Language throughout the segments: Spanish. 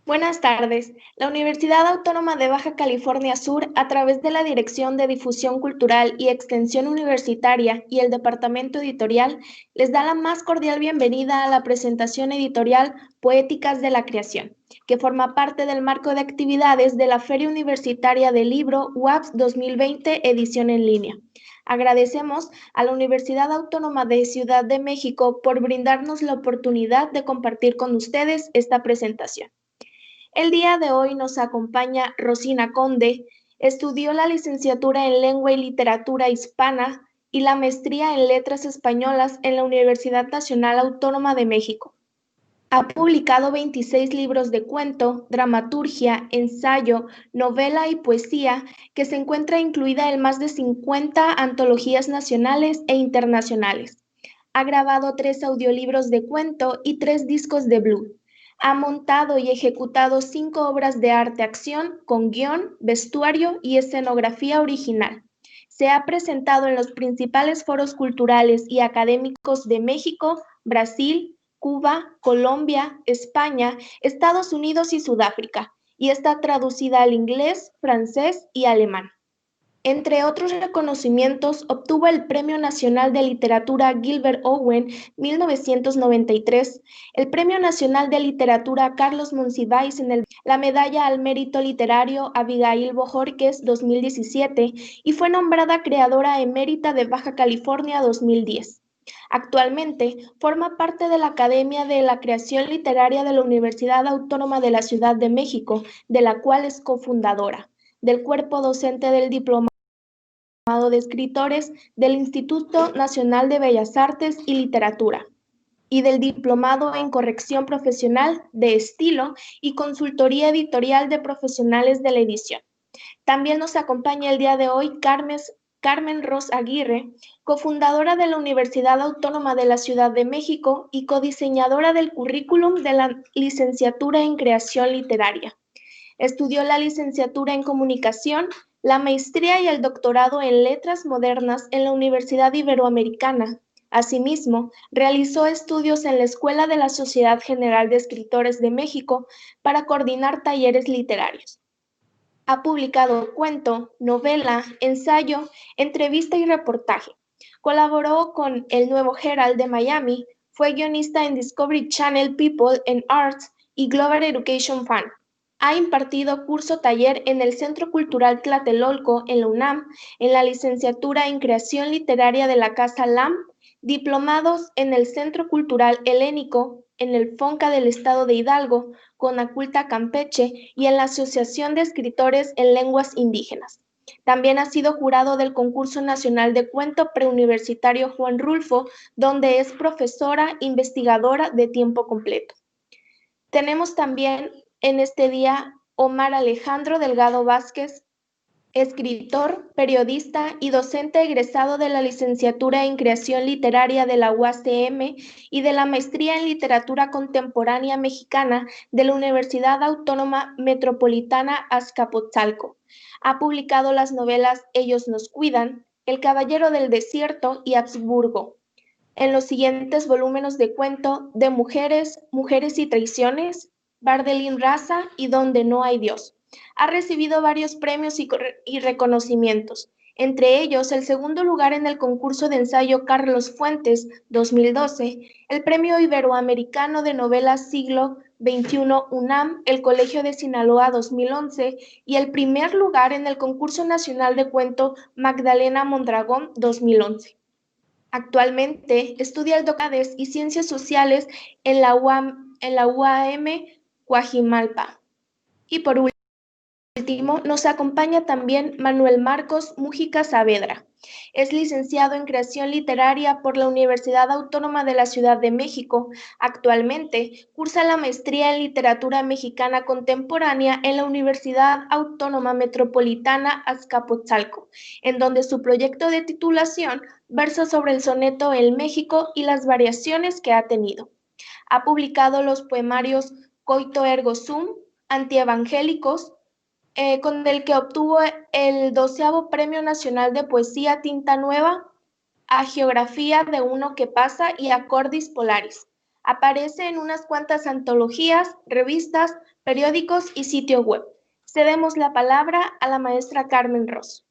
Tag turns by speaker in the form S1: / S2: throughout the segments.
S1: Buenas tardes. La Universidad Autónoma de Baja California Sur, a través de la Dirección de Difusión Cultural y Extensión Universitaria y el Departamento Editorial, les da la más cordial bienvenida a la presentación editorial Poéticas de la Creación, que forma parte del marco de actividades de la Feria Universitaria del Libro UAPS 2020, edición en línea. Agradecemos a la Universidad Autónoma de Ciudad de México por brindarnos la oportunidad de compartir con ustedes esta presentación. El día de hoy nos acompaña Rosina Conde. Estudió la licenciatura en Lengua y Literatura Hispana y la maestría en Letras Españolas en la Universidad Nacional Autónoma de México. Ha publicado 26 libros de cuento, dramaturgia, ensayo, novela y poesía, que se encuentra incluida en más de 50 antologías nacionales e internacionales. Ha grabado 3 audiolibros de cuento y 3 discos de blues. Ha montado y ejecutado 5 obras de arte-acción con guión, vestuario y escenografía original. Se ha presentado en los principales foros culturales y académicos de México, Brasil, Cuba, Colombia, España, Estados Unidos y Sudáfrica, y está traducida al inglés, francés y alemán. Entre otros reconocimientos, obtuvo el Premio Nacional de Literatura Gilbert Owen 1993, el Premio Nacional de Literatura Carlos Monsiváis la Medalla al Mérito Literario Abigail Bojorquez 2017 y fue nombrada Creadora Emérita de Baja California 2010. Actualmente forma parte de la Academia de la Creación Literaria de la Universidad Autónoma de la Ciudad de México, de la cual es cofundadora, del cuerpo docente del Diplomado de Escritores del Instituto Nacional de Bellas Artes y Literatura y del Diplomado en Corrección Profesional de Estilo y Consultoría Editorial de Profesionales de la Edición. También nos acompaña el día de hoy Carmen Ros Aguirre, cofundadora de la Universidad Autónoma de la Ciudad de México y codiseñadora del currículum de la licenciatura en Creación Literaria. Estudió la licenciatura en Comunicación, la maestría y el doctorado en Letras Modernas en la Universidad Iberoamericana. Asimismo, realizó estudios en la Escuela de la Sociedad General de Escritores de México para coordinar talleres literarios. Ha publicado cuento, novela, ensayo, entrevista y reportaje. Colaboró con El Nuevo Herald de Miami, fue guionista en Discovery Channel People and Arts y Global Education Fund. Ha impartido curso-taller en el Centro Cultural Tlatelolco en la UNAM, en la licenciatura en Creación Literaria de la Casa LAM, diplomados en el Centro Cultural Helénico, en el FONCA del Estado de Hidalgo, Conaculta Campeche y en la Asociación de Escritores en Lenguas Indígenas. También ha sido jurado del Concurso Nacional de Cuento Preuniversitario Juan Rulfo, donde es profesora investigadora de tiempo completo. Tenemos también en este día Omar Alejandro Delgado Vázquez, escritor, periodista y docente egresado de la licenciatura en Creación Literaria de la UACM y de la maestría en Literatura Contemporánea Mexicana de la Universidad Autónoma Metropolitana Azcapotzalco. Ha publicado las novelas Ellos nos cuidan, El Caballero del Desierto y Habsburgo. En los siguientes volúmenes de cuento de Mujeres, Mujeres y Traiciones, Bardelín Raza y Donde no hay Dios. Ha recibido varios premios y reconocimientos, entre ellos el segundo lugar en el concurso de ensayo Carlos Fuentes 2012, el Premio Iberoamericano de Novela Siglo XXI UNAM, el Colegio de Sinaloa 2011 y el primer lugar en el concurso nacional de cuento Magdalena Mondragón 2011. Actualmente estudia el doctorado y Ciencias Sociales en la UAM Coajimalpa. Y por último, nos acompaña también Manuel Marcos Mújica Saavedra. Es licenciado en Creación Literaria por la Universidad Autónoma de la Ciudad de México. Actualmente cursa la maestría en Literatura Mexicana Contemporánea en la Universidad Autónoma Metropolitana Azcapotzalco, en donde su proyecto de titulación versa sobre el soneto El México y las variaciones que ha tenido. Ha publicado los poemarios Coito Ergo Sum, Antievangélicos, con el que obtuvo el 12º Premio Nacional de Poesía Tinta Nueva, Hagiografía de uno que pasa y Acordis Polaris. Aparece en unas cuantas antologías, revistas, periódicos y sitio web. Cedemos la palabra a la maestra Carmen Ross.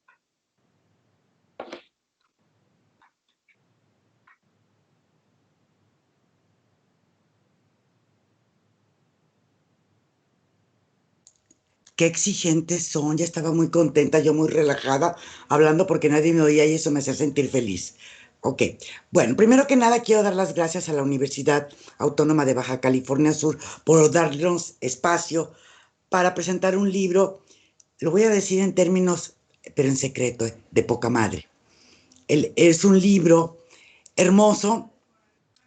S2: Qué exigentes son, ya estaba muy contenta, yo muy relajada, hablando porque nadie me oía y eso me hacía sentir feliz. Ok, bueno, primero que nada quiero dar las gracias a la Universidad Autónoma de Baja California Sur por darnos espacio para presentar un libro, lo voy a decir en términos, pero en secreto, de poca madre. Es un libro hermoso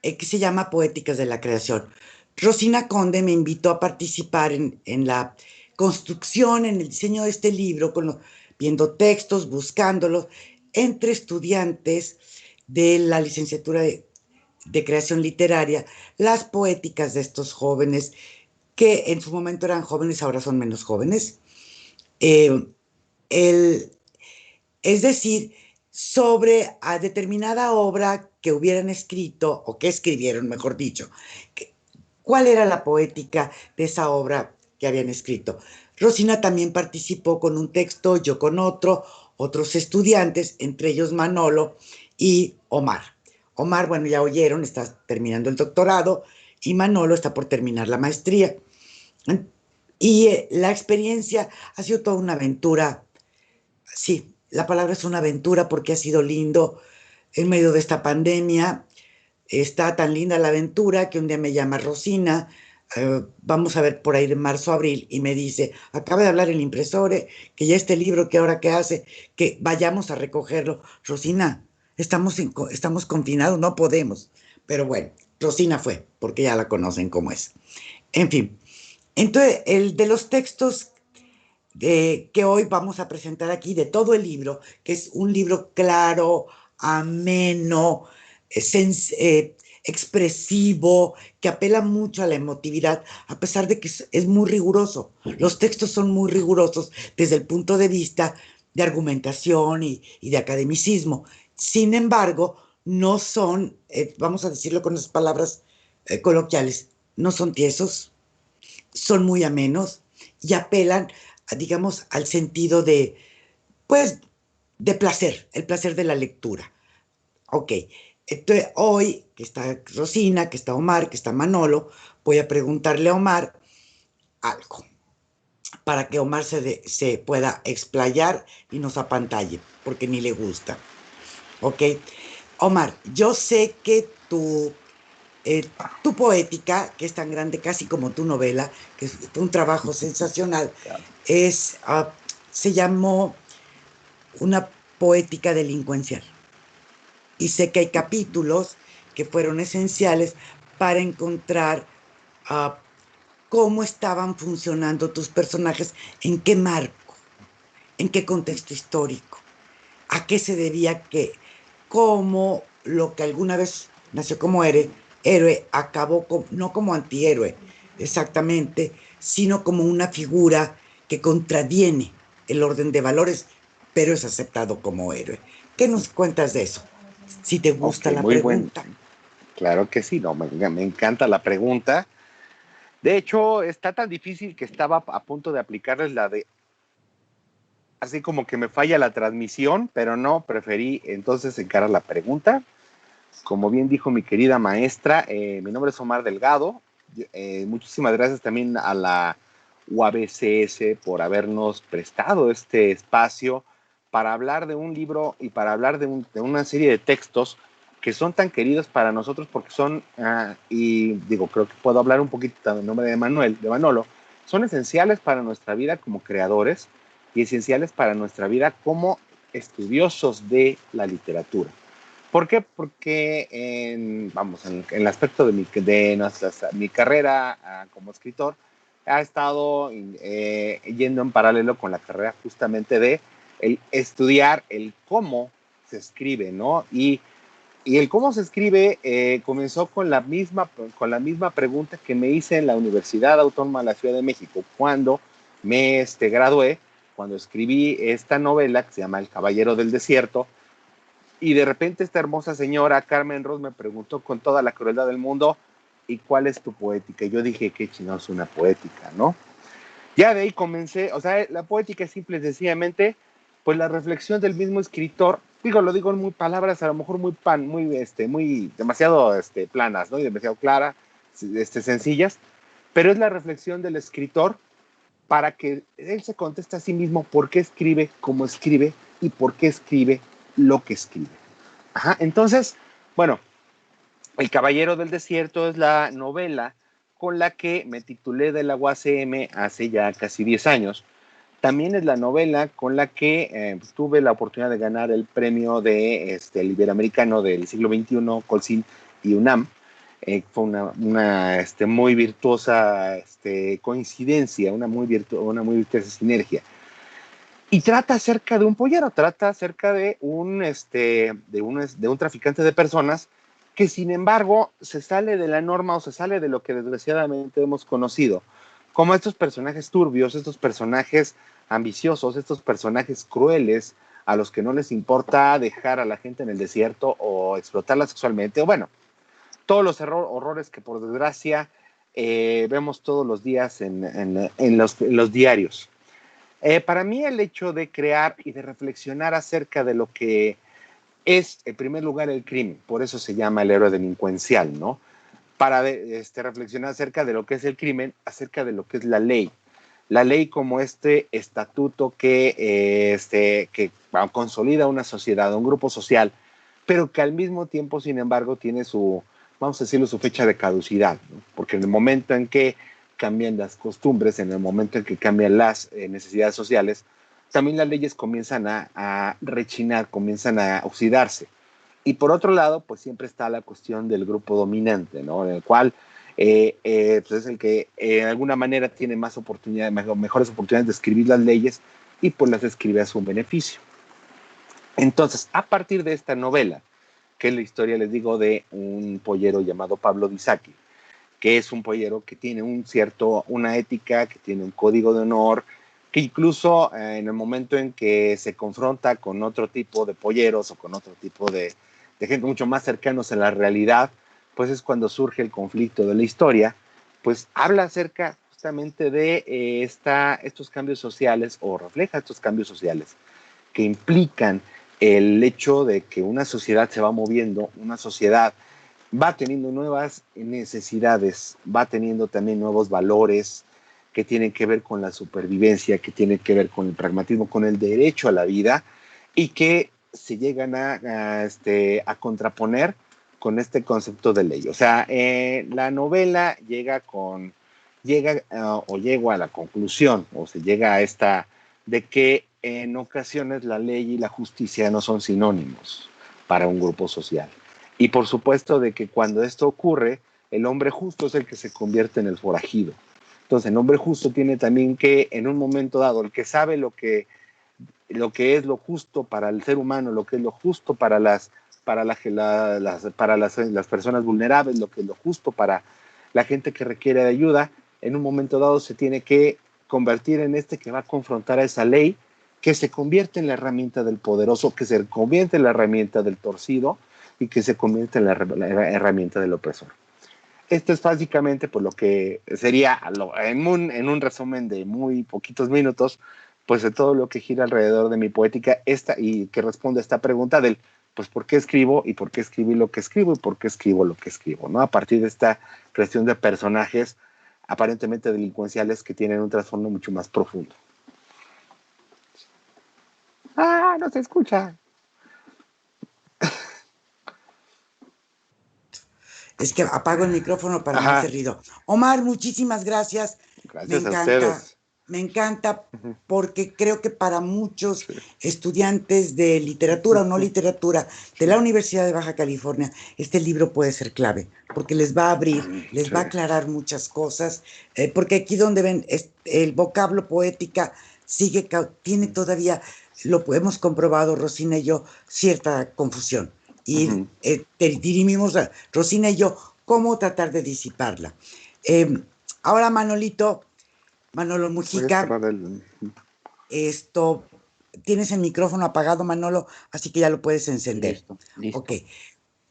S2: que se llama Poéticas de la Creación. Rosina Conde me invitó a participar en la construcción, en el diseño de este libro, viendo textos, buscándolos, entre estudiantes de la licenciatura de creación literaria, las poéticas de estos jóvenes, que en su momento eran jóvenes, ahora son menos jóvenes. Eh, el, es decir, sobre a determinada obra que hubieran escrito, o que escribieron, mejor dicho, cuál era la poética de esa obra que habían escrito. Rosina también participó con un texto, yo con otro, otros estudiantes, entre ellos Manolo y Omar. Omar, bueno, ya oyeron, está terminando el doctorado y Manolo está por terminar la maestría. Y la experiencia ha sido toda una aventura. Sí, la palabra es una aventura porque ha sido lindo en medio de esta pandemia. Está tan linda la aventura que un día me llama Rosina, vamos a ver por ahí de marzo, abril, y me dice, acaba de hablar el impresore, que ya este libro, que ahora qué hace, que vayamos a recogerlo. Rosina, estamos confinados, no podemos. Pero bueno, Rosina fue, porque ya la conocen cómo es. En fin, entonces, el de los textos que hoy vamos a presentar aquí, de todo el libro, que es un libro claro, ameno, expresivo, que apela mucho a la emotividad, a pesar de que es muy riguroso. Los textos son muy rigurosos desde el punto de vista de argumentación y de academicismo. Sin embargo, no son, vamos a decirlo con las palabras coloquiales, no son tiesos, son muy amenos y apelan, digamos, al sentido de, pues, de placer, el placer de la lectura. Ok, entonces hoy que está Rosina, que está Omar, que está Manolo, voy a preguntarle a Omar algo para que Omar se pueda explayar y nos apantalle, porque ni le gusta. Ok, Omar, yo sé que tu poética, que es tan grande casi como tu novela, que es un trabajo sensacional, es, se llamó Una poética delincuencial. Y sé que hay capítulos que fueron esenciales para encontrar uh, cómo estaban funcionando tus personajes, en qué marco, en qué contexto histórico, a qué se debía que, cómo lo que alguna vez nació como héroe acabó no como antihéroe, exactamente, sino como una figura que contraviene el orden de valores, pero es aceptado como héroe. ¿Qué nos cuentas de eso? Si te
S3: Ok,
S2: gusta la
S3: muy buen.
S2: pregunta.
S3: Claro que sí, no, me encanta la pregunta. De hecho, está tan difícil que estaba a punto de aplicarles la de, así como que me falla la transmisión, pero no, preferí entonces encarar la pregunta. Como bien dijo mi querida maestra, mi nombre es Omar Delgado. Muchísimas gracias también a la UABCS por habernos prestado este espacio para hablar de un libro y para hablar de una serie de textos que son tan queridos para nosotros porque son, y digo, creo que puedo hablar un poquito en nombre de Manuel, de Manolo, son esenciales para nuestra vida como creadores y esenciales para nuestra vida como estudiosos de la literatura. ¿Por qué? Porque en el aspecto mi carrera como escritor ha estado yendo en paralelo con la carrera justamente de el estudiar el cómo se escribe, ¿no? Y el cómo se escribe comenzó con la misma pregunta que me hice en la Universidad Autónoma de la Ciudad de México cuando me gradué, cuando escribí esta novela que se llama El Caballero del Desierto. Y de repente esta hermosa señora, Carmen Ross, me preguntó con toda la crueldad del mundo, ¿y cuál es tu poética? Y yo dije, qué chino es una poética, ¿no? Ya de ahí comencé, o sea, la poética es simple y sencillamente, pues la reflexión del mismo escritor, lo digo en muy palabras a lo mejor muy demasiado planas, ¿no? Y demasiado claras, sencillas, pero es la reflexión del escritor para que él se conteste a sí mismo por qué escribe como escribe y por qué escribe lo que escribe. Ajá, entonces, bueno, El Caballero del Desierto es la novela con la que me titulé de la UACM hace ya casi 10 años. También es la novela con la que tuve la oportunidad de ganar el premio de el Iberoamericano del siglo XXI, Colsin y UNAM. Fue una muy virtuosa coincidencia, una muy virtuosa sinergia. Y trata acerca de un pollero, trata acerca de un traficante de personas que, sin embargo, se sale de la norma o se sale de lo que desgraciadamente hemos conocido, como estos personajes turbios, estos personajes ambiciosos, estos personajes crueles a los que no les importa dejar a la gente en el desierto o explotarla sexualmente, o bueno, todos los horrores que por desgracia vemos todos los días en los diarios. Para mí el hecho de crear y de reflexionar acerca de lo que es, en primer lugar, el crimen, por eso se llama el héroe delincuencial, ¿no? Para reflexionar acerca de lo que es el crimen, acerca de lo que es la ley. La ley como este estatuto que consolida una sociedad, un grupo social, pero que al mismo tiempo, sin embargo, tiene vamos a decirlo, su fecha de caducidad, ¿no? Porque en el momento en que cambian las costumbres, en el momento en que cambian las necesidades sociales, también las leyes comienzan a rechinar, comienzan a oxidarse. Y por otro lado, pues siempre está la cuestión del grupo dominante, ¿no? En el cual pues es el que de alguna manera tiene más oportunidades, mejores oportunidades de escribir las leyes y pues las escribe a su beneficio. Entonces, a partir de esta novela, que es la historia, les digo, de un pollero llamado Pablo Disaki, que es un pollero que tiene una ética, que tiene un código de honor, que incluso en el momento en que se confronta con otro tipo de polleros o con otro tipo de gente mucho más cercanos a la realidad, pues es cuando surge el conflicto de la historia, pues habla acerca justamente de estos cambios sociales o refleja estos cambios sociales que implican el hecho de que una sociedad se va moviendo, una sociedad va teniendo nuevas necesidades, va teniendo también nuevos valores que tienen que ver con la supervivencia, que tienen que ver con el pragmatismo, con el derecho a la vida y que se llegan a contraponer con este concepto de ley. O sea, la novela llega a la conclusión o se llega a esta de que en ocasiones la ley y la justicia no son sinónimos para un grupo social. Y por supuesto de que cuando esto ocurre, el hombre justo es el que se convierte en el forajido. Entonces, el hombre justo tiene también que, en un momento dado, el que sabe lo que es lo justo para el ser humano, lo que es lo justo para las personas vulnerables, lo que es lo justo para la gente que requiere de ayuda, en un momento dado se tiene que convertir en que va a confrontar a esa ley, que se convierte en la herramienta del poderoso, que se convierte en la herramienta del torcido y que se convierte en la herramienta del opresor. Esto es básicamente pues, lo que sería, en un resumen de muy poquitos minutos, pues de todo lo que gira alrededor de mi poética y que responde a esta pregunta del, pues, ¿por qué escribo? Y ¿por qué escribí lo que escribo? Y ¿por qué escribo lo que escribo? ¿No? A partir de esta creación de personajes aparentemente delincuenciales que tienen un trasfondo mucho más profundo. ¡Ah, no se escucha!
S2: Es que apago el micrófono para no hacer ruido. Omar, muchísimas gracias.
S3: Gracias a ustedes.
S2: Me encanta porque creo que para muchos estudiantes de literatura o no literatura de la Universidad de Baja California, este libro puede ser clave, porque les va a abrir, les va a aclarar muchas cosas, porque aquí donde ven el vocablo poética tiene todavía, lo hemos comprobado Rosina y yo, cierta confusión. Y dirimimos, Rosina y yo, cómo tratar de disiparla. Ahora, Manolo Mujica, tienes el micrófono apagado, Manolo, así que ya lo puedes encender.
S4: Listo.
S2: Ok.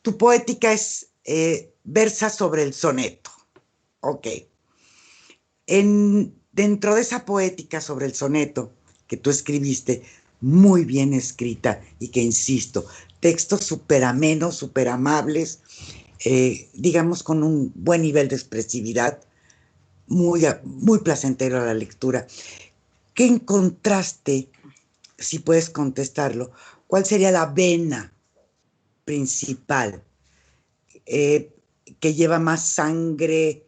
S2: Tu poética versa sobre el soneto. Ok. Dentro de esa poética sobre el soneto que tú escribiste, muy bien escrita y que insisto, textos súper amenos, súper amables, digamos con un buen nivel de expresividad, muy placentero a la lectura. ¿Qué encontraste, si puedes contestarlo? ¿Cuál sería la vena principal eh, que lleva más sangre,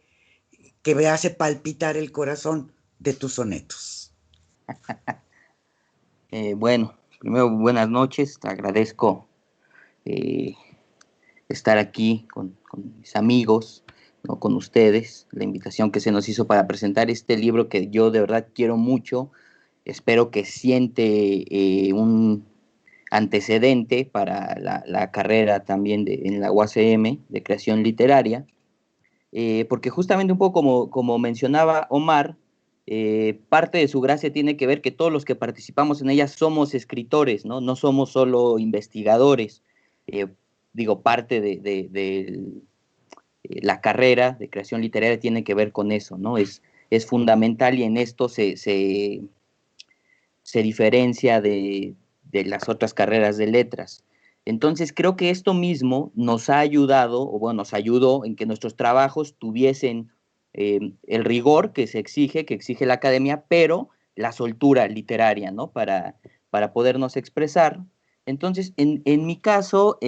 S2: que me hace palpitar el corazón de tus sonetos?
S4: Bueno, primero buenas noches, te agradezco eh, estar aquí con mis amigos, ¿no? Con ustedes, la invitación que se nos hizo para presentar este libro que yo de verdad quiero mucho, espero que siente un antecedente para la carrera también en la UACM de creación literaria, porque justamente un poco como mencionaba Omar, parte de su gracia tiene que ver que todos los que participamos en ella somos escritores, ¿no? No somos solo investigadores. Eh, Digo, parte de la carrera de creación literaria tiene que ver con eso, ¿no? Es fundamental y en esto se diferencia de las otras carreras de letras. Entonces creo que esto mismo nos ha ayudado, o bueno, nos ayudó en que nuestros trabajos tuviesen el rigor que exige la academia, pero la soltura literaria, ¿no? Para podernos expresar. Entonces, en mi caso,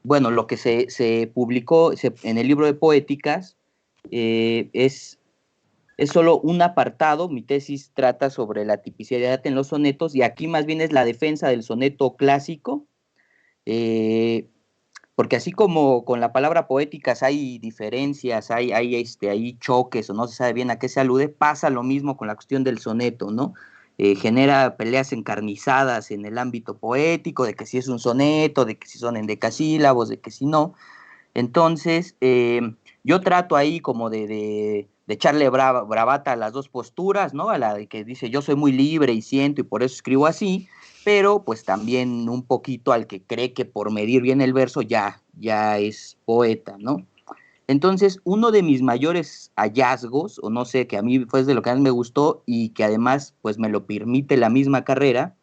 S4: bueno, lo que se publicó en el libro de poéticas es solo un apartado. Mi tesis trata sobre la tipicidad en los sonetos y aquí más bien es la defensa del soneto clásico, eh, porque así como con la palabra poéticas hay diferencias, hay choques o no se sabe bien a qué se alude, pasa lo mismo con la cuestión del soneto, ¿no? Genera peleas encarnizadas en el ámbito poético, de que si es un soneto, de que si son endecasílabos, de que si no. Entonces, yo trato ahí como de echarle bravata a las dos posturas, ¿no? A la de que dice yo soy muy libre y siento y por eso escribo así, pero pues también un poquito al que cree que por medir bien el verso ya es poeta, ¿no? Entonces, uno de mis mayores hallazgos, o no sé, que a mí fue de lo que más me gustó y que además pues me lo permite la misma carrera,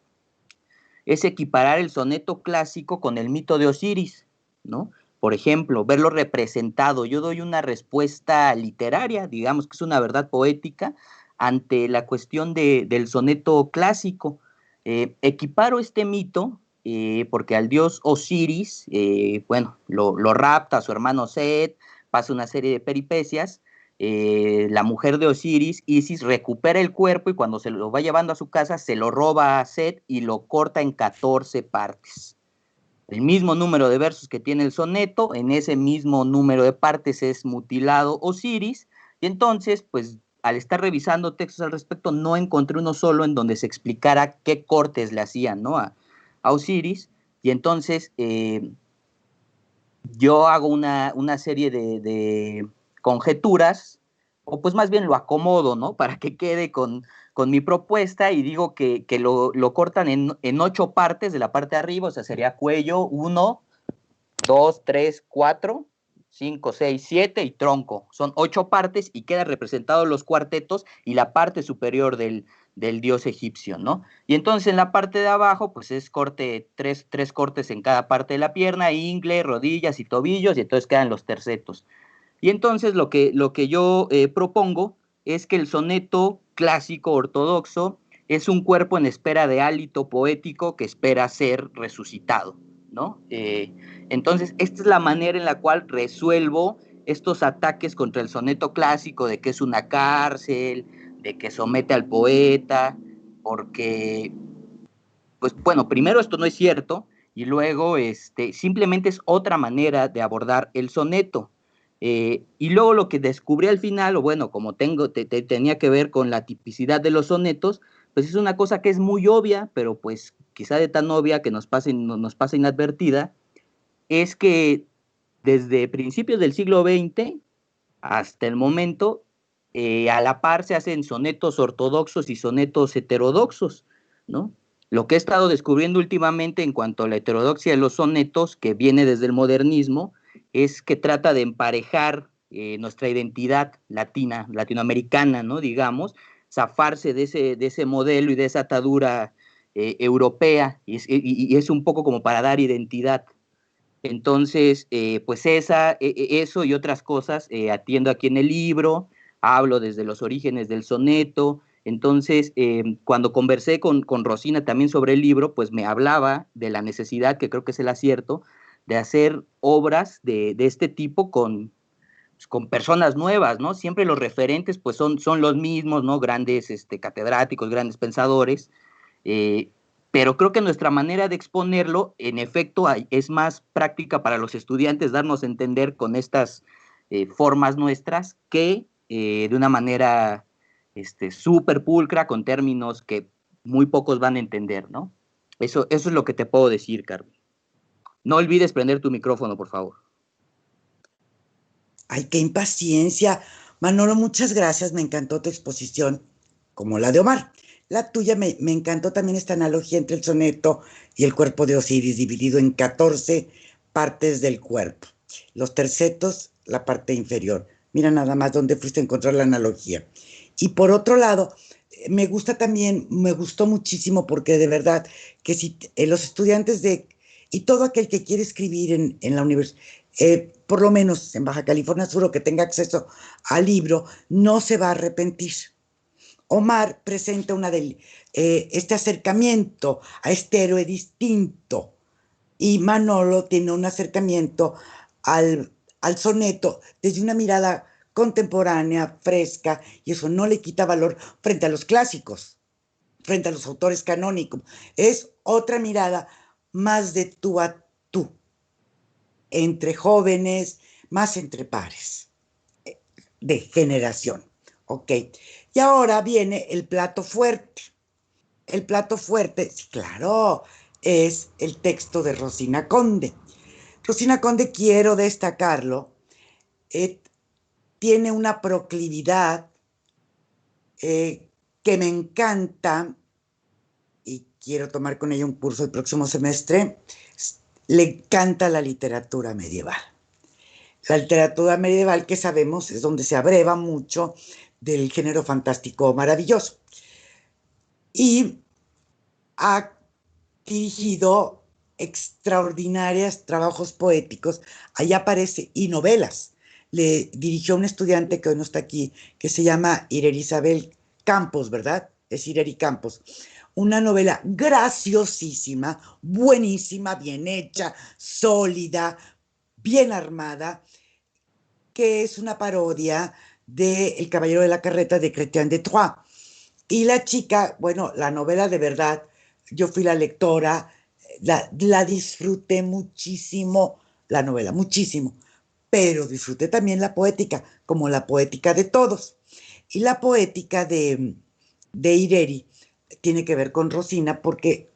S4: es equiparar el soneto clásico con el mito de Osiris, ¿no? Por ejemplo, verlo representado. Yo doy una respuesta literaria, digamos que es una verdad poética, ante la cuestión del soneto clásico. Equiparo este mito porque al dios Osiris, bueno, lo rapta a su hermano Set, pasa una serie de peripecias, la mujer de Osiris, Isis, recupera el cuerpo y cuando se lo va llevando a su casa se lo roba a Set y lo corta en 14 partes. El mismo número de versos que tiene el soneto, en ese mismo número de partes es mutilado Osiris, y entonces, pues, al estar revisando textos al respecto, no encontré uno solo en donde se explicara qué cortes le hacían, ¿no? A Osiris, y entonces yo hago una serie de conjeturas, o pues más bien lo acomodo, ¿no? Para que quede con mi propuesta y digo que lo cortan en 8 partes de la parte de arriba, o sea, sería cuello, 1, 2, 3, 4, 5, 6, 7 y tronco. Son 8 partes y quedan representados los cuartetos y la parte superior del dios egipcio, ¿no? Y entonces en la parte de abajo, pues es tres cortes en cada parte de la pierna, ingle, rodillas y tobillos, y entonces quedan los tercetos. Y entonces lo que yo propongo es que el soneto clásico ortodoxo es un cuerpo en espera de hálito poético que espera ser resucitado, ¿no? Entonces, esta es la manera en la cual resuelvo estos ataques contra el soneto clásico de que es una cárcel, de que somete al poeta, porque, pues bueno, primero esto no es cierto y luego simplemente es otra manera de abordar el soneto. Y luego lo que descubrí al final, o bueno, como tenía que ver con la tipicidad de los sonetos, pues es una cosa que es muy obvia, pero pues quizá de tan obvia que nos pasa inadvertida, es que desde principios del siglo XX hasta el momento, a la par se hacen sonetos ortodoxos y sonetos heterodoxos, ¿no? Lo que he estado descubriendo últimamente en cuanto a la heterodoxia de los sonetos, que viene desde el modernismo, es que trata de emparejar nuestra identidad latinoamericana, ¿no? Digamos, zafarse de ese modelo y de esa atadura europea, y es un poco como para dar identidad. Entonces, pues eso y otras cosas atiendo aquí en el libro, hablo desde los orígenes del soneto. Entonces, cuando conversé con Rosina también sobre el libro, pues me hablaba de la necesidad, que creo que es el acierto, de hacer obras de este tipo con personas nuevas, ¿no? Siempre los referentes pues son los mismos, ¿no? Grandes catedráticos, grandes pensadores, eh, pero creo que nuestra manera de exponerlo, en efecto, es más práctica para los estudiantes darnos a entender con estas formas nuestras que de una manera súper pulcra, con términos que muy pocos van a entender, ¿no? Eso es lo que te puedo decir, Carmen. No olvides prender tu micrófono, por favor.
S2: Ay, qué impaciencia. Manolo, muchas gracias. Me encantó tu exposición, como la de Omar. La tuya me encantó también esta analogía entre el soneto y el cuerpo de Osiris, dividido en 14 partes del cuerpo. Los tercetos, la parte inferior. Mira nada más dónde fuiste a encontrar la analogía. Y por otro lado, me gustó muchísimo porque de verdad que si los estudiantes y todo aquel que quiere escribir en la universidad, por lo menos en Baja California Sur, o que tenga acceso al libro, no se va a arrepentir. Omar presenta este acercamiento a este héroe distinto, y Manolo tiene un acercamiento al soneto desde una mirada contemporánea, fresca, y eso no le quita valor frente a los clásicos, frente a los autores canónicos. Es otra mirada más de tú a tú, entre jóvenes, más entre pares, de generación. Ok. Y ahora viene el plato fuerte. El plato fuerte, sí, claro, es el texto de Rosina Conde. Rosina Conde, quiero destacarlo, tiene una proclividad que me encanta, y quiero tomar con ella un curso el próximo semestre. Le encanta la literatura medieval. La literatura medieval, que sabemos es donde se abreva mucho del género fantástico maravilloso. Y ha dirigido extraordinarios trabajos poéticos, ahí aparece, y novelas. Le dirigió a un estudiante que hoy no está aquí, que se llama Isabel Campos, ¿verdad? Es Ireri Campos. Una novela graciosísima, buenísima, bien hecha, sólida, bien armada, que es una parodia de El Caballero de la Carreta de Chrétien de Troyes. Y la chica, bueno, la novela de verdad, yo fui la lectora, la disfruté muchísimo, la novela, muchísimo, pero disfruté también la poética, como la poética de todos. Y la poética de Ireri tiene que ver con Rosina, porque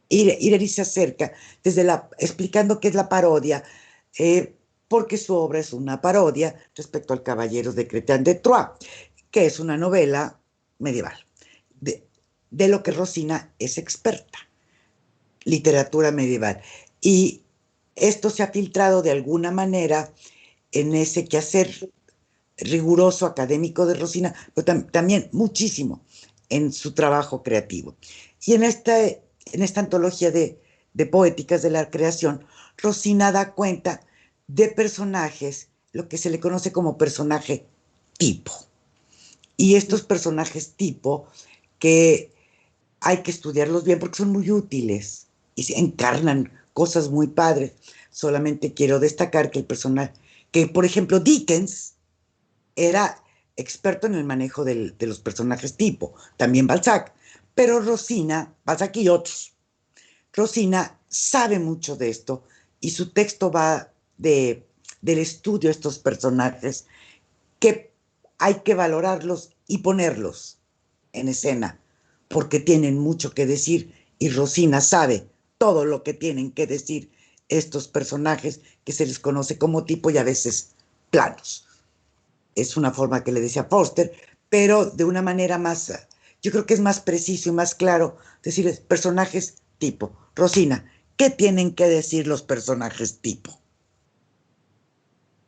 S2: Ireri se acerca explicando qué es la parodia, porque su obra es una parodia respecto al Caballero de Chrétien de Troyes, que es una novela medieval, de lo que Rosina es experta, literatura medieval. Y esto se ha filtrado de alguna manera en ese quehacer riguroso académico de Rosina, pero también muchísimo en su trabajo creativo. Y en esta antología de poéticas de la creación, Rosina da cuenta de personajes, lo que se le conoce como personaje tipo. Y estos personajes tipo, que hay que estudiarlos bien porque son muy útiles y se encarnan cosas muy padres. Solamente quiero destacar que por ejemplo, Dickens era experto en el manejo de los personajes tipo, también Balzac, pero Balzac y otros, Rosina sabe mucho de esto, y su texto va del estudio de estos personajes, que hay que valorarlos y ponerlos en escena, porque tienen mucho que decir, y Rosina sabe todo lo que tienen que decir estos personajes, que se les conoce como tipo y a veces planos. Es una forma que le decía Foster, pero de una manera más, yo creo que es más preciso y más claro decirles personajes tipo. Rosina, ¿qué tienen que decir los personajes tipo?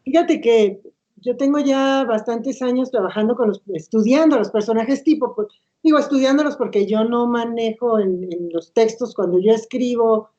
S5: Fíjate que yo tengo ya bastantes años trabajando estudiando los personajes tipo, digo estudiándolos porque yo no manejo en los textos, cuando yo escribo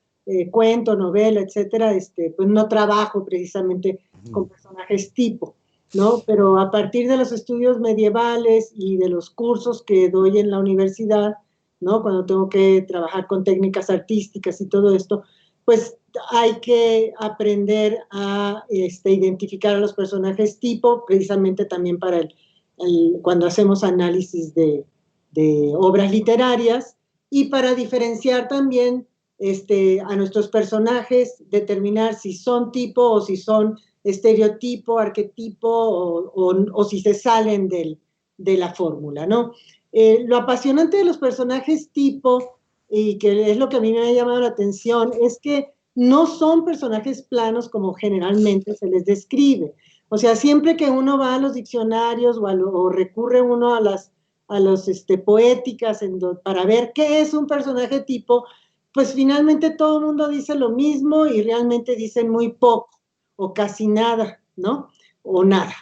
S5: cuento, novela, etcétera, pues no trabajo precisamente con personajes tipo, ¿no? Pero a partir de los estudios medievales y de los cursos que doy en la universidad, ¿no? Cuando tengo que trabajar con técnicas artísticas y todo esto, pues hay que aprender a identificar a los personajes tipo, precisamente también para cuando hacemos análisis de obras literarias, y para diferenciar también a nuestros personajes, determinar si son tipo o si son estereotipo, arquetipo o si se salen de la fórmula, ¿no? Lo apasionante de los personajes tipo, y que es lo que a mí me ha llamado la atención, es que no son personajes planos como generalmente se les describe. O sea, siempre que uno va a los diccionarios o recurre uno a los poéticas para ver qué es un personaje tipo, pues finalmente todo el mundo dice lo mismo y realmente dicen muy poco o casi nada, ¿no? O nada.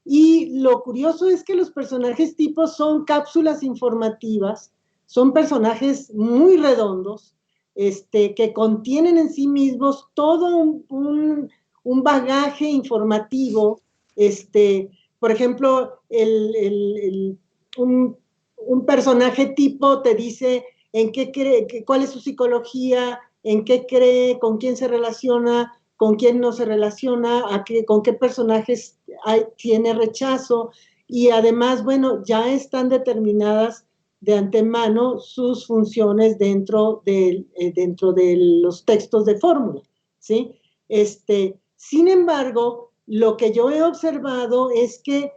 S5: Y lo curioso es que los personajes tipo son cápsulas informativas, son personajes muy redondos, que contienen en sí mismos todo un bagaje informativo. Por ejemplo, un personaje tipo te dice en qué cree, cuál es su psicología, en qué cree, con quién se relaciona, con quién no se relaciona, con qué personajes tiene rechazo, y además, bueno, ya están determinadas de antemano sus funciones dentro de los textos de fórmula, ¿sí? Sin embargo, lo que yo he observado es que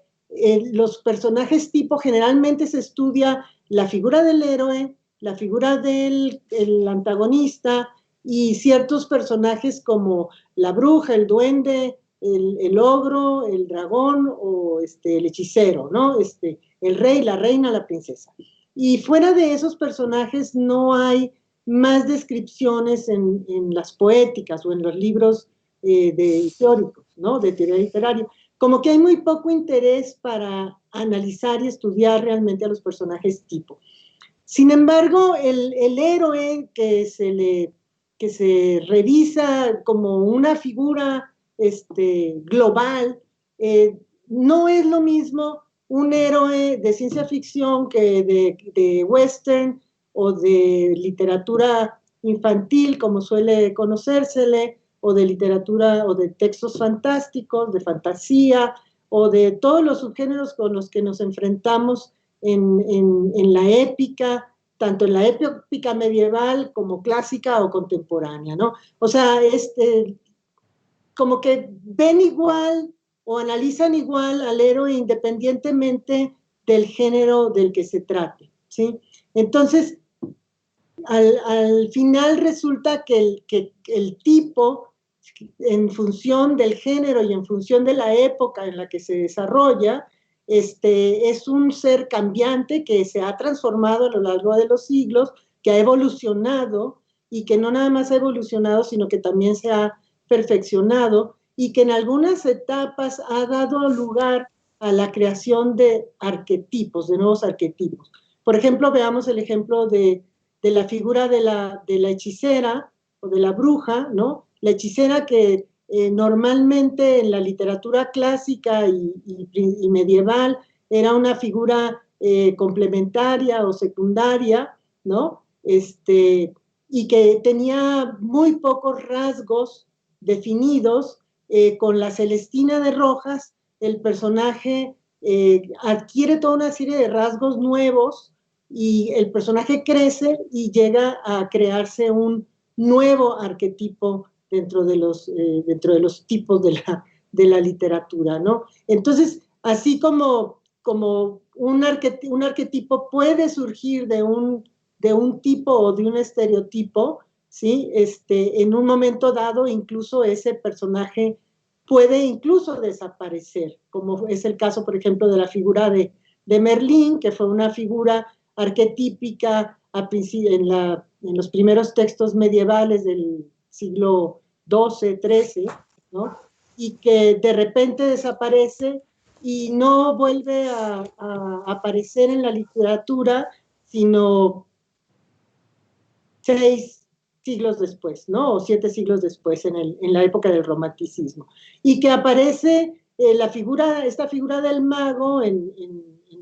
S5: los personajes tipo generalmente se estudia la figura del héroe, la figura del antagonista y ciertos personajes como la bruja, el duende, el ogro, el dragón o el hechicero, ¿no? El rey, la reina, la princesa. Y fuera de esos personajes no hay más descripciones en las poéticas o en los libros teóricos, ¿no? De teoría literaria. Como que hay muy poco interés para analizar y estudiar realmente a los personajes tipo. Sin embargo, el héroe que se revisa como una figura global, no es lo mismo un héroe de ciencia ficción que de western o de literatura infantil, como suele conocérsele, o de literatura o de textos fantásticos, de fantasía, o de todos los subgéneros con los que nos enfrentamos en la épica, tanto en la épica medieval como clásica o contemporánea, ¿no? O sea, como que ven igual o analizan igual al héroe independientemente del género del que se trate, ¿sí? Entonces, al final resulta que el tipo, en función del género y en función de la época en la que se desarrolla, es un ser cambiante que se ha transformado a lo largo de los siglos, que ha evolucionado y que no nada más ha evolucionado, sino que también se ha perfeccionado y que en algunas etapas ha dado lugar a la creación de arquetipos, de nuevos arquetipos. Por ejemplo, veamos el ejemplo de la figura de la hechicera o de la bruja, ¿no? La hechicera que normalmente en la literatura clásica y medieval era una figura complementaria o secundaria, ¿no? Y que tenía muy pocos rasgos definidos. Con la Celestina de Rojas, el personaje adquiere toda una serie de rasgos nuevos y el personaje crece y llega a crearse un nuevo arquetipo dentro de los tipos de la literatura, ¿no? Entonces, así como un arquetipo puede surgir de un tipo o de un estereotipo, ¿sí? En un momento dado, incluso ese personaje puede incluso desaparecer, como es el caso, por ejemplo, de la figura de Merlín, que fue una figura arquetípica en los primeros textos medievales del siglo XII, XIII, ¿no? y que de repente desaparece y no vuelve a aparecer en la literatura, sino 6 siglos después, ¿no? O 7 siglos después, en la época del romanticismo. Y que aparece esta figura del mago en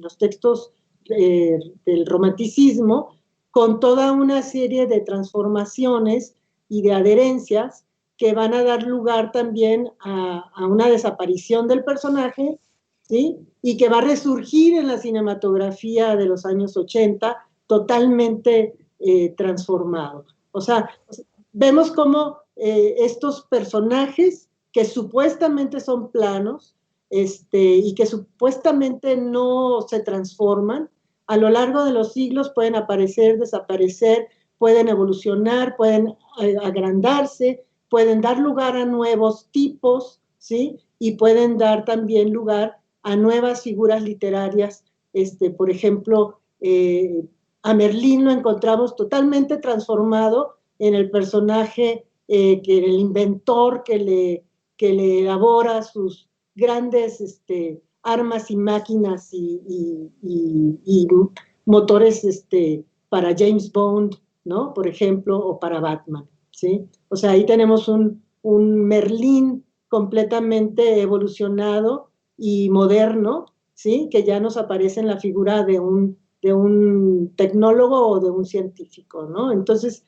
S5: los textos del romanticismo, con toda una serie de transformaciones y de adherencias que van a dar lugar también a una desaparición del personaje, ¿sí? Y que va a resurgir en la cinematografía de los años 80 totalmente transformado. O sea, vemos cómo estos personajes que supuestamente son planos y que supuestamente no se transforman, a lo largo de los siglos pueden aparecer, desaparecer, pueden evolucionar, pueden agrandarse, pueden dar lugar a nuevos tipos, ¿sí? Y pueden dar también lugar a nuevas figuras literarias, por ejemplo, a Merlín lo encontramos totalmente transformado en el personaje, el inventor que le elabora sus grandes armas y máquinas y motores para James Bond, ¿no? Por ejemplo, o para Batman, ¿sí? O sea, ahí tenemos un Merlín completamente evolucionado y moderno, ¿sí? Que ya nos aparece en la figura de un tecnólogo o de un científico, ¿no? Entonces,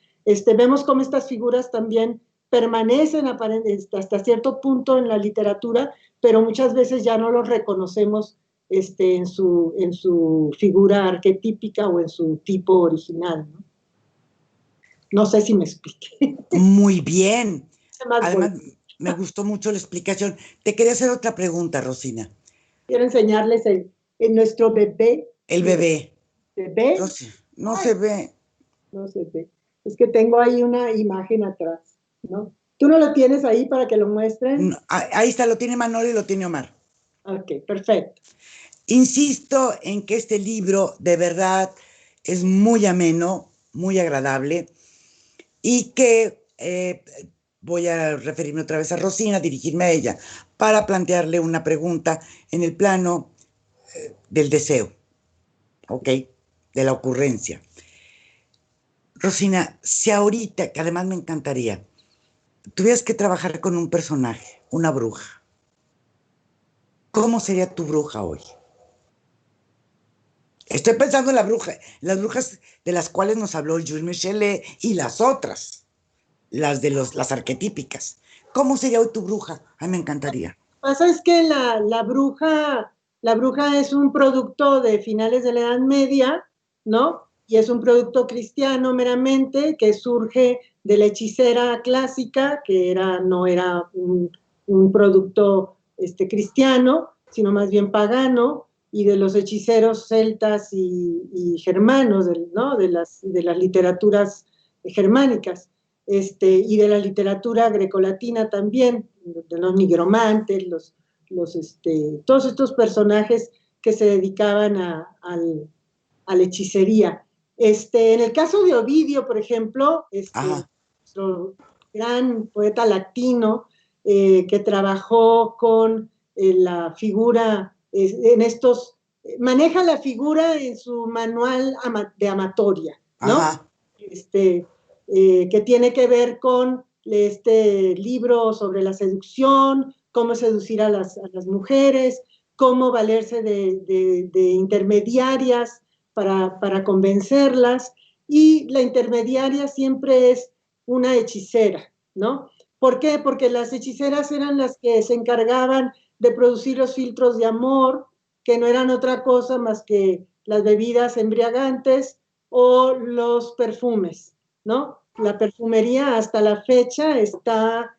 S5: vemos cómo estas figuras también permanecen hasta cierto punto en la literatura, pero muchas veces ya no los reconocemos en su figura arquetípica o en su tipo original, ¿no? No sé si me expliqué.
S2: Muy bien. Además, me gustó mucho la explicación. Te quería hacer otra pregunta, Rosina.
S5: Quiero enseñarles nuestro bebé.
S2: El bebé.
S5: ¿Bebé?
S2: No se ve.
S5: No se ve. Es que tengo ahí una imagen atrás, ¿no? ¿Tú no lo tienes ahí para que lo muestren?
S2: No, ahí está, lo tiene Manolo y lo tiene Omar.
S5: Ok, perfecto.
S2: Insisto en que este libro de verdad es muy ameno, muy agradable y que voy a referirme otra vez a Rosina, dirigirme a ella para plantearle una pregunta en el plano del deseo, ¿ok? De la ocurrencia. Rosina, si ahorita, que además me encantaría, tuvieras que trabajar con un personaje, una bruja, ¿cómo sería tu bruja hoy? Estoy pensando en las brujas de las cuales nos habló Jules Michelet y las otras, las arquetípicas. ¿Cómo sería hoy tu bruja? Ay, me encantaría.
S5: Lo que pasa es que la bruja es un producto de finales de la Edad Media, ¿no? Y es un producto cristiano meramente que surge de la hechicera clásica, que no era un producto cristiano, sino más bien pagano, y de los hechiceros celtas y germanos, ¿no? De las literaturas germánicas. Y de la literatura grecolatina también, de los nigromantes, todos estos personajes que se dedicaban a la hechicería. En el caso de Ovidio, por ejemplo, nuestro gran poeta latino que trabajó con la figura maneja la figura en su manual de amatoria, ¿no? Que tiene que ver con este libro sobre la seducción, cómo seducir a las mujeres, cómo valerse de intermediarias para convencerlas, y la intermediaria siempre es una hechicera, ¿no? ¿Por qué? Porque las hechiceras eran las que se encargaban de producir los filtros de amor, que no eran otra cosa más que las bebidas embriagantes o los perfumes, ¿no? La perfumería hasta la fecha está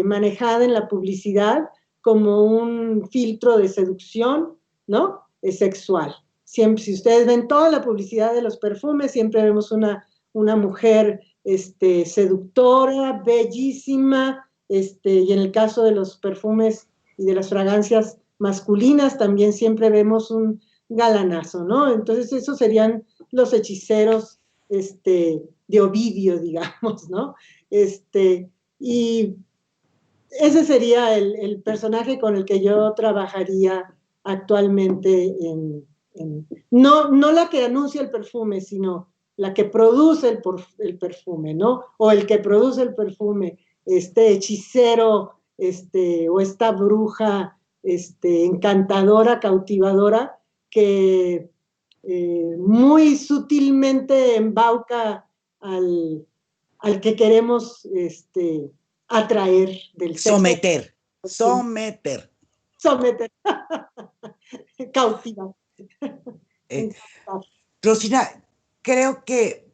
S5: manejada en la publicidad como un filtro de seducción, ¿no? Es sexual. Siempre, si ustedes ven toda la publicidad de los perfumes, siempre vemos una mujer seductora, bellísima, y en el caso de los perfumes y de las fragancias masculinas también siempre vemos un galanazo, ¿no? Entonces esos serían los hechiceros de Ovidio, digamos, ¿no? Y ese sería el personaje con el que yo trabajaría actualmente no la que anuncia el perfume, sino la que produce el perfume, ¿no? O el que produce el perfume, este hechicero, o esta bruja, encantadora, cautivadora, que muy sutilmente embauca al que queremos atraer del sexo.
S2: Someter.
S5: Cautiva.
S2: Rosina, creo que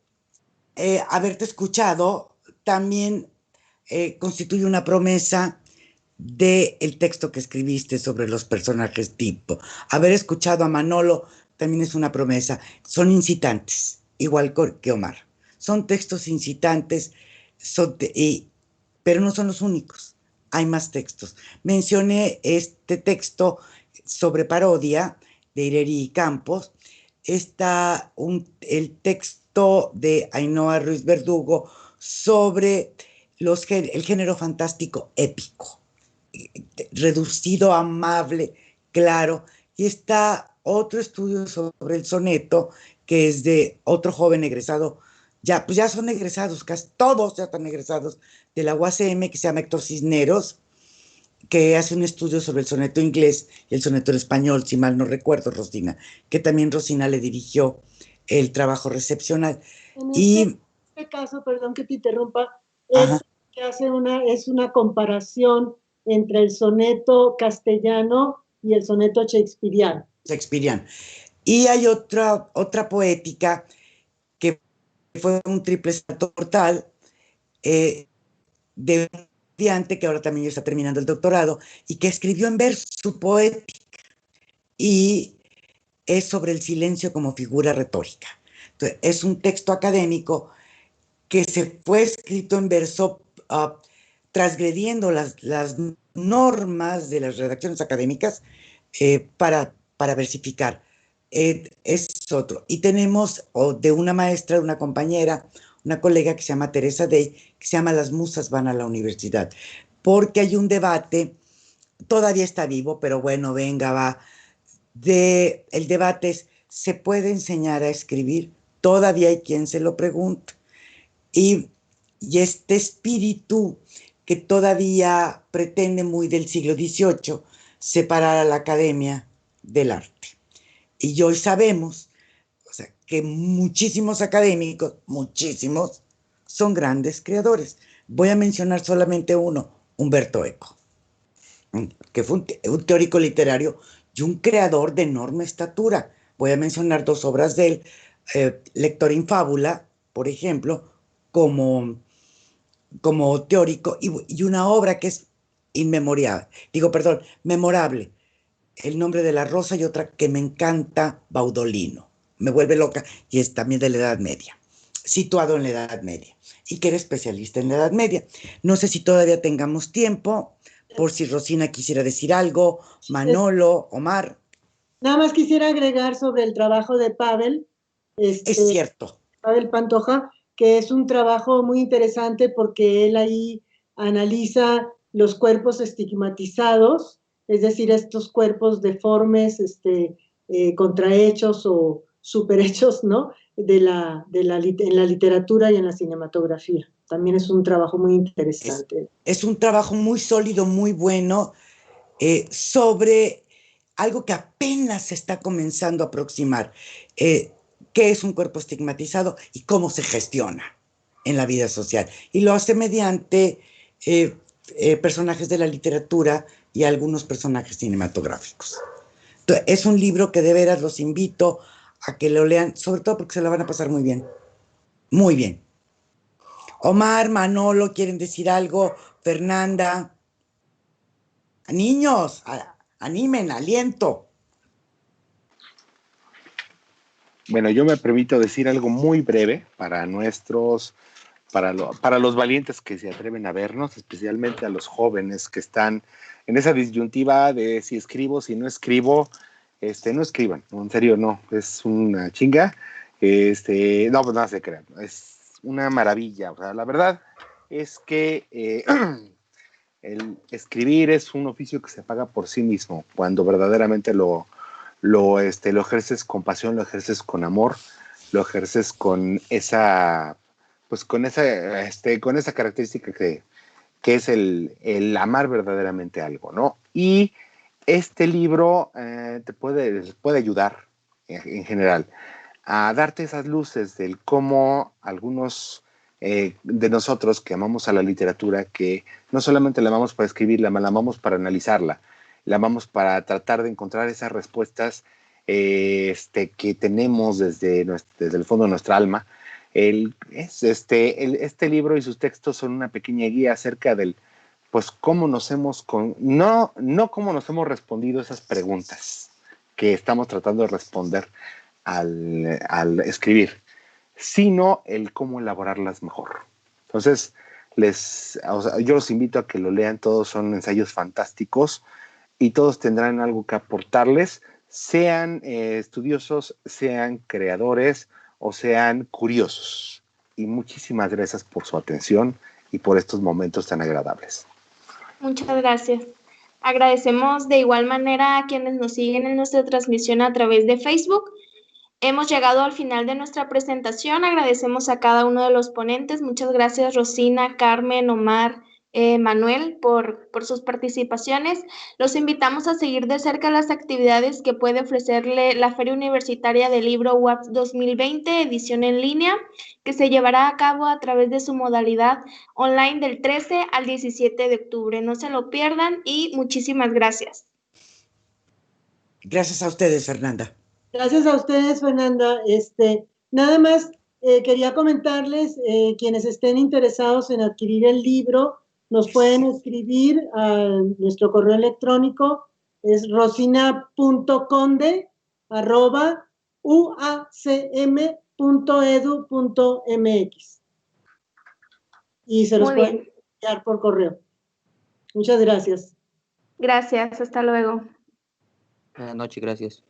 S2: haberte escuchado también constituye una promesa del texto que escribiste sobre los personajes tipo. Haber escuchado a Manolo también es una promesa. Son incitantes, igual que Omar. Son textos incitantes, pero no son los únicos. Hay más textos. Mencioné este texto sobre parodia de Ireri Campos. Está el texto de Ainhoa Ruiz Verdugo sobre el género fantástico épico, reducido, amable, claro. Y está otro estudio sobre el soneto, que es de otro joven egresado, pues ya son egresados, casi todos ya están egresados de la UACM, que se llama Héctor Cisneros, que hace un estudio sobre el soneto inglés y el soneto español, si mal no recuerdo, Rosina, que también Rosina le dirigió el trabajo recepcional.
S5: En este caso, perdón que te interrumpa, que es una comparación entre el soneto castellano y el soneto shakespeariano.
S2: Y hay otra poética que fue un triple salto mortal de un estudiante que ahora también está terminando el doctorado y que escribió en verso su poética, y es sobre el silencio como figura retórica. Entonces, es un texto académico que se fue escrito en verso, transgrediendo las normas de las redacciones académicas para versificar. Es otro. Y tenemos de una maestra, una compañera, una colega que se llama Teresa Day, que se llama Las musas van a la universidad, porque hay un debate, todavía está vivo, pero bueno, venga, va. El debate es, ¿se puede enseñar a escribir? Todavía hay quien se lo pregunta. Y este espíritu que todavía pretende, muy del siglo XVIII, separar a la academia del arte. Y hoy sabemos, que muchísimos académicos, muchísimos, son grandes creadores. Voy a mencionar solamente uno, Umberto Eco, que fue un teórico literario y un creador de enorme estatura. Voy a mencionar dos obras de él, Lector in Fábula, por ejemplo, como teórico, y una obra que es memorable, El nombre de la rosa, y otra que me encanta, Baudolino. Me vuelve loca, y es también de la Edad Media, situado en la Edad Media, y que era especialista en la Edad Media. No sé si todavía tengamos tiempo, por si Rosina quisiera decir algo, Manolo, Omar.
S5: Nada más quisiera agregar sobre el trabajo de Pavel.
S2: Es cierto.
S5: Pavel Pantoja, que es un trabajo muy interesante porque él ahí analiza los cuerpos estigmatizados, es decir, estos cuerpos deformes, contrahechos o superhechos, ¿no? En la literatura y en la cinematografía. También es un trabajo muy interesante.
S2: Es un trabajo muy sólido, muy bueno, sobre algo que apenas se está comenzando a aproximar. ¿Qué es un cuerpo estigmatizado y cómo se gestiona en la vida social? Y lo hace mediante personajes de la literatura y algunos personajes cinematográficos. Entonces, es un libro que de veras los invito a que lo lean, sobre todo porque se lo van a pasar muy bien. Muy bien. Omar, Manolo, ¿quieren decir algo? Fernanda. Niños, animen, aliento.
S3: Bueno, yo me permito decir algo muy breve para los valientes que se atreven a vernos, especialmente a los jóvenes que están en esa disyuntiva de si escribo, si no escribo. No escriban, en serio, no, es una chinga. No, pues nada se crean, es una maravilla. O sea, la verdad es que el escribir es un oficio que se paga por sí mismo, cuando verdaderamente lo ejerces con pasión, lo ejerces con amor, lo ejerces con esa, pues con esa característica que es el amar verdaderamente algo, ¿no? Y este libro te puede ayudar en general a darte esas luces del cómo algunos de nosotros que amamos a la literatura, que no solamente la amamos para escribirla, la amamos para analizarla, la amamos para tratar de encontrar esas respuestas que tenemos desde el fondo de nuestra alma. Este libro y sus textos son una pequeña guía acerca del, pues, cómo nos hemos, no cómo nos hemos respondido esas preguntas que estamos tratando de responder al escribir, sino el cómo elaborarlas mejor. Entonces, yo los invito a que lo lean, todos son ensayos fantásticos y todos tendrán algo que aportarles, sean estudiosos, sean creadores o sean curiosos. Y muchísimas gracias por su atención y por estos momentos tan agradables.
S1: Muchas gracias. Agradecemos de igual manera a quienes nos siguen en nuestra transmisión a través de Facebook. Hemos llegado al final de nuestra presentación. Agradecemos a cada uno de los ponentes. Muchas gracias, Rosina, Carmen, Omar, Manuel, por sus participaciones. Los invitamos a seguir de cerca las actividades que puede ofrecerle la Feria Universitaria del Libro UAPS 2020, edición en línea, que se llevará a cabo a través de su modalidad online del 13 al 17 de octubre. No se lo pierdan y muchísimas gracias.
S2: Gracias a ustedes, Fernanda.
S5: Gracias a ustedes, Fernanda. Nada más quería comentarles, quienes estén interesados en adquirir el libro, nos pueden escribir a nuestro correo electrónico, es rosina.conde@uacm.edu.mx. Y se los pueden enviar por correo. Muchas gracias.
S1: Gracias, hasta luego.
S4: Buenas noches, gracias.